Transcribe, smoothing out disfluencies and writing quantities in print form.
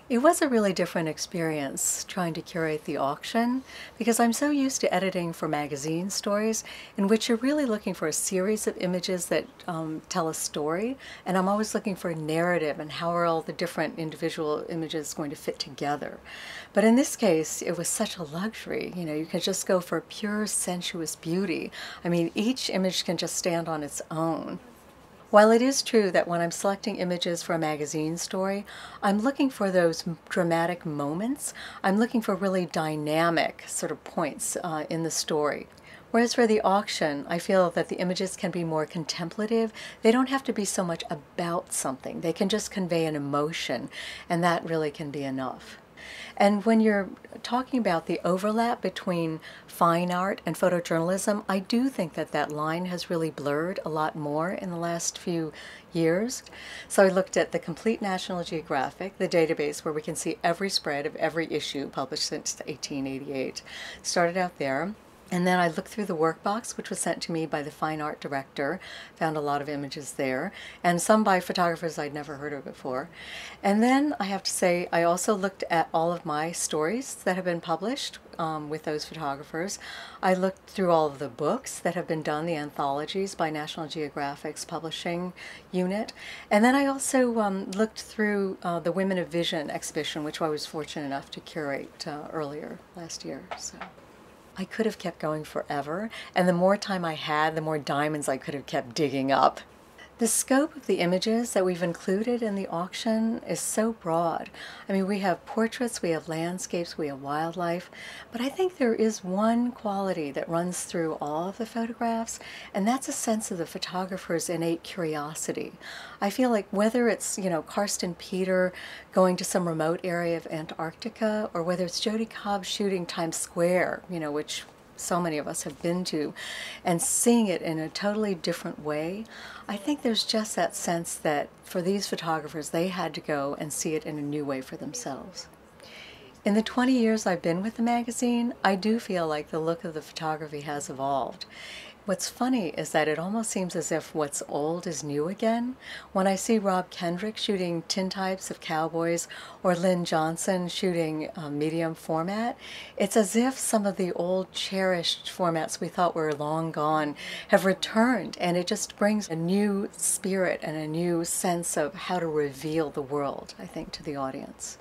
It was a really different experience trying to curate the auction because I'm so used to editing for magazine stories in which you're really looking for a series of images that tell a story, and I'm always looking for a narrative and how are all the different individual images going to fit together. But in this case, it was such a luxury. You know, you can just go for pure sensuous beauty. I mean, each image can just stand on its own. While it is true that when I'm selecting images for a magazine story, I'm looking for those dramatic moments. I'm looking for really dynamic sort of points in the story. Whereas for the auction, I feel that the images can be more contemplative. They don't have to be so much about something. They can just convey an emotion, and that really can be enough. And when you're talking about the overlap between fine art and photojournalism, I do think that that line has really blurred a lot more in the last few years. So I looked at the Complete National Geographic, the database where we can see every spread of every issue published since 1888. Started out there. And then I looked through the workbox, which was sent to me by the fine art director, found a lot of images there, and some by photographers I'd never heard of before. And then I have to say, I also looked at all of my stories that have been published with those photographers. I looked through all of the books that have been done, the anthologies by National Geographic's publishing unit. And then I also looked through the Women of Vision exhibition, which I was fortunate enough to curate earlier last year. So I could have kept going forever, and the more time I had, the more diamonds I could have kept digging up. The scope of the images that we've included in the auction is so broad. I mean, we have portraits, we have landscapes, we have wildlife, but I think there is one quality that runs through all of the photographs, and that's a sense of the photographer's innate curiosity. I feel like whether it's, you know, Karsten Peter going to some remote area of Antarctica, or whether it's Jody Cobb shooting Times Square, you know, which so many of us have been to, and seeing it in a totally different way, I think there's just that sense that for these photographers, they had to go and see it in a new way for themselves. In the 20 years I've been with the magazine, I do feel like the look of the photography has evolved. What's funny is that it almost seems as if what's old is new again. When I see Rob Kendrick shooting tintypes of cowboys or Lynn Johnson shooting medium format, it's as if some of the old cherished formats we thought were long gone have returned, and it just brings a new spirit and a new sense of how to reveal the world, I think, to the audience.